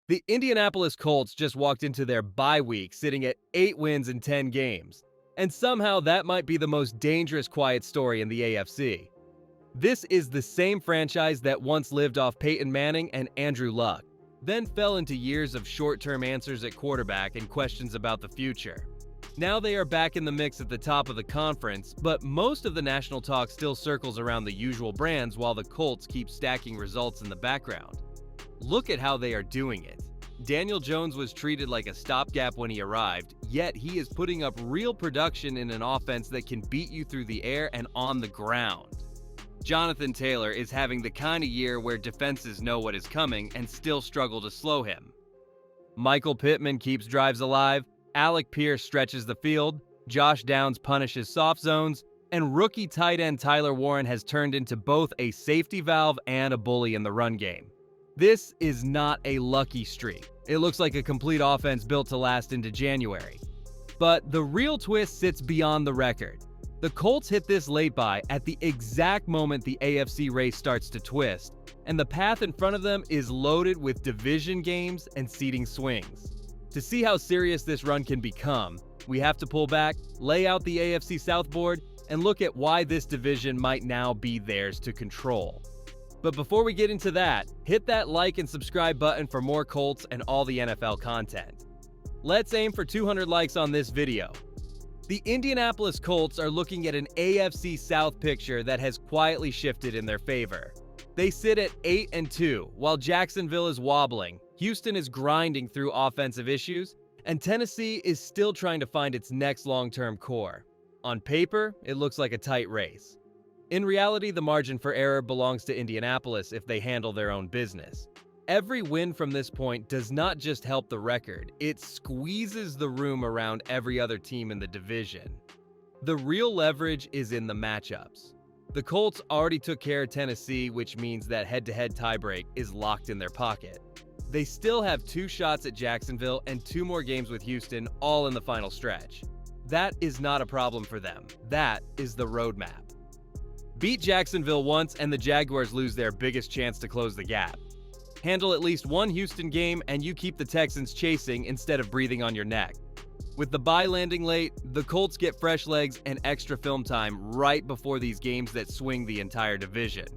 The Indianapolis Colts just walked into their bye week sitting at 8 wins in 10 games, and somehow that might be the most dangerous quiet story in the AFC. This is the same franchise that once lived off Peyton Manning and Andrew Luck, then fell into years of short-term answers at quarterback and questions about the future. Now they are back in the mix at the top of the conference, but most of the national talk still circles around the usual brands while the Colts keep stacking results in the background. Look at how they are doing it. Daniel Jones was treated like a stopgap when he arrived, yet he is putting up real production in an offense that can beat you through the air and on the ground. Jonathan Taylor is having the kind of year where defenses know what is coming and still struggle to slow him. Michael Pittman keeps drives alive, Alec Pierce stretches the field, Josh Downs punishes soft zones, and rookie tight end Tyler Warren has turned into both a safety valve and a bully in the run game. This is not a lucky streak. It looks like a complete offense built to last into January. But the real twist sits beyond the record. The Colts hit this late bye at the exact moment the AFC race starts to twist, and the path in front of them is loaded with division games and seeding swings. To see how serious this run can become, we have to pull back, lay out the AFC South board, and look at why this division might now be theirs to control. But before we get into that, hit that like and subscribe button for more Colts and all the NFL content. Let's aim for 200 likes on this video. The Indianapolis Colts are looking at an AFC South picture that has quietly shifted in their favor. They sit at 8-2, while Jacksonville is wobbling, Houston is grinding through offensive issues, and Tennessee is still trying to find its next long-term core. On paper, it looks like a tight race. In reality, the margin for error belongs to Indianapolis if they handle their own business. Every win from this point does not just help the record, it squeezes the room around every other team in the division. The real leverage is in the matchups. The Colts already took care of Tennessee, which means that head-to-head tiebreak is locked in their pocket. They still have 2 shots at Jacksonville and 2 more games with Houston, all in the final stretch. That is not a problem for them. That is the roadmap. Beat Jacksonville once and the Jaguars lose their biggest chance to close the gap. Handle at least one Houston game and you keep the Texans chasing instead of breathing on your neck. With the bye landing late, the Colts get fresh legs and extra film time right before these games that swing the entire division.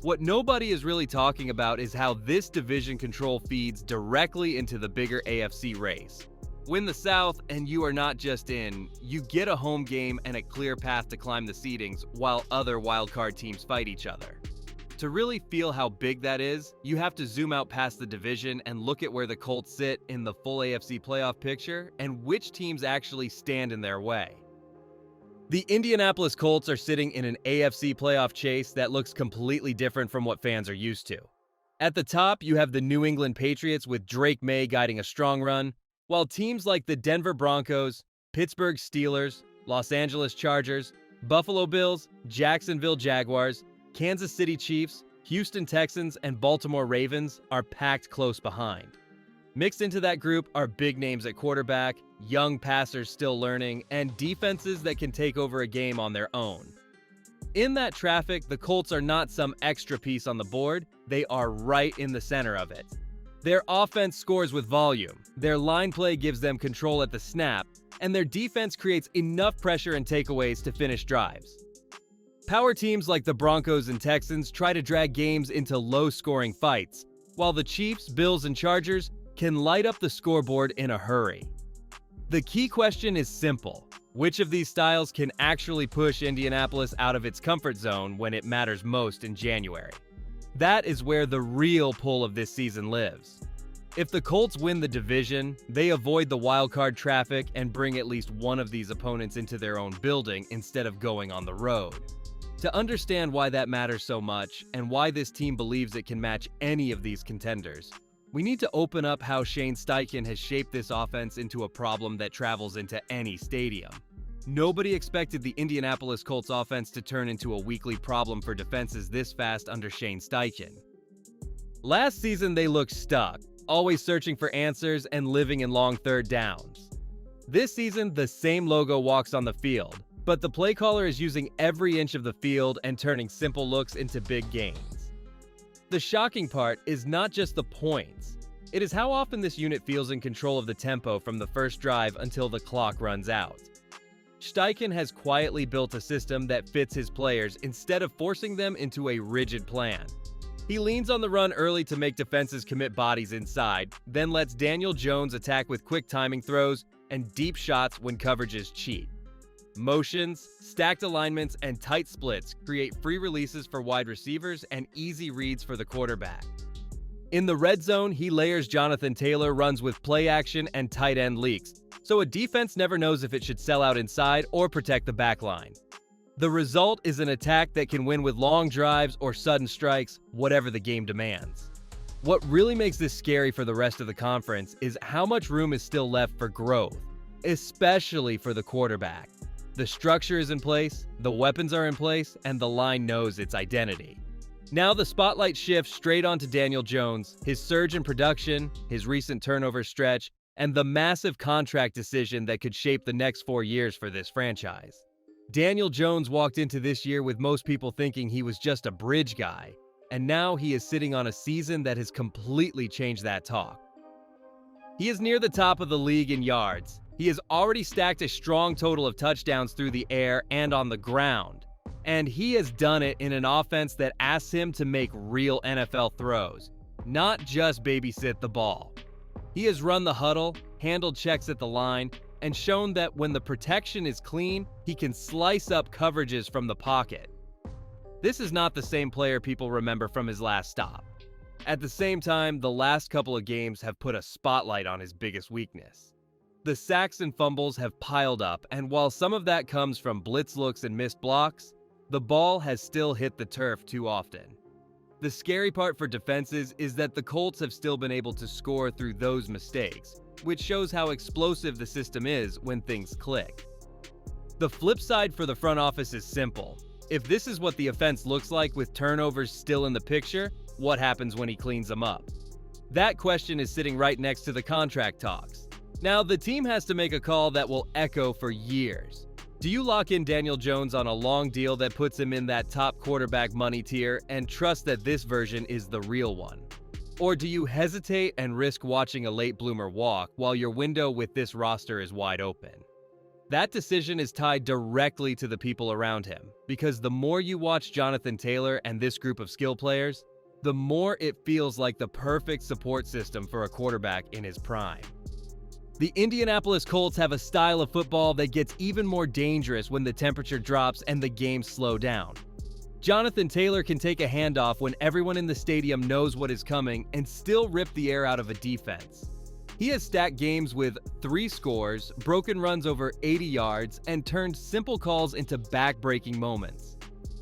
What nobody is really talking about is how this division control feeds directly into the bigger AFC race. Win the South and you are not just in, you get a home game and a clear path to climb the seedings while other wildcard teams fight each other. To really feel how big that is, you have to zoom out past the division and look at where the Colts sit in the full AFC playoff picture and which teams actually stand in their way. The Indianapolis Colts are sitting in an AFC playoff chase that looks completely different from what fans are used to. At the top, you have the New England Patriots with Drake May guiding a strong run, while teams like the Denver Broncos, Pittsburgh Steelers, Los Angeles Chargers, Buffalo Bills, Jacksonville Jaguars, Kansas City Chiefs, Houston Texans, and Baltimore Ravens are packed close behind. Mixed into that group are big names at quarterback, young passers still learning, and defenses that can take over a game on their own. In that traffic, the Colts are not some extra piece on the board, they are right in the center of it. Their offense scores with volume, their line play gives them control at the snap, and their defense creates enough pressure and takeaways to finish drives. Power teams like the Broncos and Texans try to drag games into low-scoring fights, while the Chiefs, Bills, and Chargers can light up the scoreboard in a hurry. The key question is simple. Which of these styles can actually push Indianapolis out of its comfort zone when it matters most in January? That is where the real pull of this season lives. If the Colts win the division, they avoid the wildcard traffic and bring at least one of these opponents into their own building instead of going on the road. To understand why that matters so much and why this team believes it can match any of these contenders, we need to open up how Shane Steichen has shaped this offense into a problem that travels into any stadium. Nobody expected the Indianapolis Colts offense to turn into a weekly problem for defenses this fast under Shane Steichen. Last season, they looked stuck, always searching for answers and living in long third downs. This season, the same logo walks on the field, but the play caller is using every inch of the field and turning simple looks into big gains. The shocking part is not just the points, It is how often this unit feels in control of the tempo from the first drive until the clock runs out. Steichen has quietly built a system that fits his players instead of forcing them into a rigid plan. He leans on the run early to make defenses commit bodies inside, then lets Daniel Jones attack with quick timing throws and deep shots when coverages cheat. Motions, stacked alignments, and tight splits create free releases for wide receivers and easy reads for the quarterback. In the red zone, he layers Jonathan Taylor runs with play action and tight end leaks, so a defense never knows if it should sell out inside or protect the backline. The result is an attack that can win with long drives or sudden strikes, whatever the game demands. What really makes this scary for the rest of the conference is how much room is still left for growth, especially for the quarterback. The structure is in place, the weapons are in place, and the line knows its identity. Now the spotlight shifts straight onto Daniel Jones, his surge in production, his recent turnover stretch, and the massive contract decision that could shape the next 4 years for this franchise. Daniel Jones walked into this year with most people thinking he was just a bridge guy, and now he is sitting on a season that has completely changed that talk. He is near the top of the league in yards. He has already stacked a strong total of touchdowns through the air and on the ground, and he has done it in an offense that asks him to make real NFL throws, not just babysit the ball. He has run the huddle, handled checks at the line, and shown that when the protection is clean, he can slice up coverages from the pocket. This is not the same player people remember from his last stop. At the same time, the last couple of games have put a spotlight on his biggest weakness. The sacks and fumbles have piled up, and while some of that comes from blitz looks and missed blocks, the ball has still hit the turf too often. The scary part for defenses is that the Colts have still been able to score through those mistakes, which shows how explosive the system is when things click. The flip side for the front office is simple. If this is what the offense looks like with turnovers still in the picture, what happens when he cleans them up? That question is sitting right next to the contract talks. Now, the team has to make a call that will echo for years. Do you lock in Daniel Jones on a long deal that puts him in that top quarterback money tier and trust that this version is the real one? Or do you hesitate and risk watching a late bloomer walk while your window with this roster is wide open? That decision is tied directly to the people around him, because the more you watch Jonathan Taylor and this group of skill players, the more it feels like the perfect support system for a quarterback in his prime. The Indianapolis Colts have a style of football that gets even more dangerous when the temperature drops and the games slow down. Jonathan Taylor can take a handoff when everyone in the stadium knows what is coming and still rip the air out of a defense. He has stacked games with 3 scores, broken runs over 80 yards, and turned simple calls into back-breaking moments.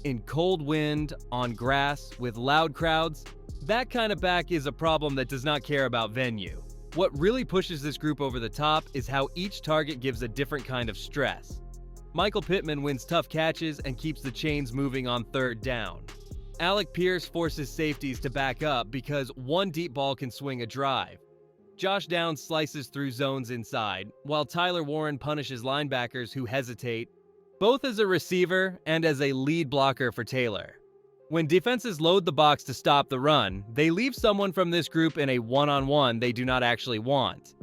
In cold wind, on grass, with loud crowds, that kind of back is a problem that does not care about venue. What really pushes this group over the top is how each target gives a different kind of stress. Michael Pittman wins tough catches and keeps the chains moving on 3rd down. Alec Pierce forces safeties to back up because one deep ball can swing a drive. Josh Downs slices through zones inside, while Tyler Warren punishes linebackers who hesitate, both as a receiver and as a lead blocker for Taylor. When defenses load the box to stop the run, they leave someone from this group in a one-on-one they do not actually want.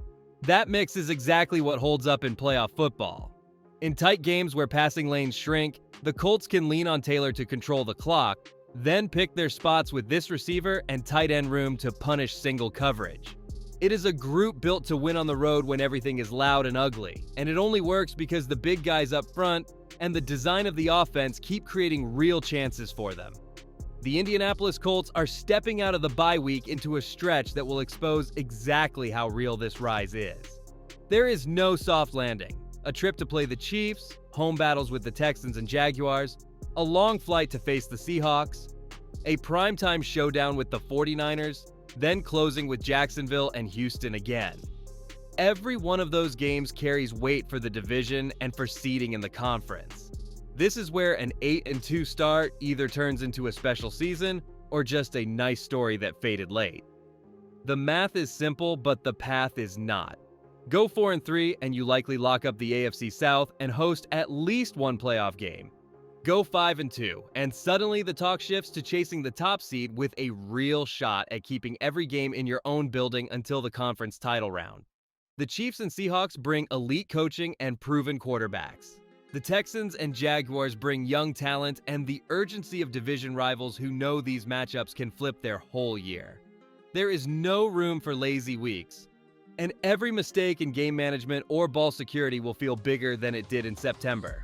That mix is exactly what holds up in playoff football. In tight games where passing lanes shrink, the Colts can lean on Taylor to control the clock, then pick their spots with this receiver and tight end room to punish single coverage. It is a group built to win on the road when everything is loud and ugly, and it only works because the big guys up front and the design of the offense keep creating real chances for them. The Indianapolis Colts are stepping out of the bye week into a stretch that will expose exactly how real this rise is. There is no soft landing. A trip to play the Chiefs, home battles with the Texans and Jaguars, a long flight to face the Seahawks, a primetime showdown with the 49ers, then closing with Jacksonville and Houston again. Every one of those games carries weight for the division and for seeding in the conference. This is where an 8-2 start either turns into a special season or just a nice story that faded late. The math is simple, but the path is not. Go 4-3 and you likely lock up the AFC South and host at least one playoff game. Go 5-2, and suddenly the talk shifts to chasing the top seed with a real shot at keeping every game in your own building until the conference title round. The Chiefs and Seahawks bring elite coaching and proven quarterbacks. The Texans and Jaguars bring young talent and the urgency of division rivals who know these matchups can flip their whole year. There is no room for lazy weeks, and every mistake in game management or ball security will feel bigger than it did in September.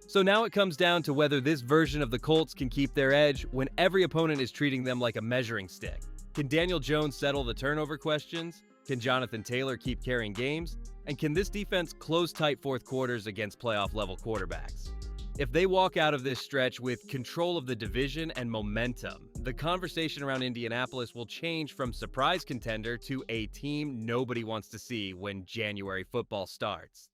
So now it comes down to whether this version of the Colts can keep their edge when every opponent is treating them like a measuring stick. Can Daniel Jones settle the turnover questions? Can Jonathan Taylor keep carrying games? And can this defense close tight fourth quarters against playoff-level quarterbacks? If they walk out of this stretch with control of the division and momentum, the conversation around Indianapolis will change from surprise contender to a team nobody wants to see when January football starts.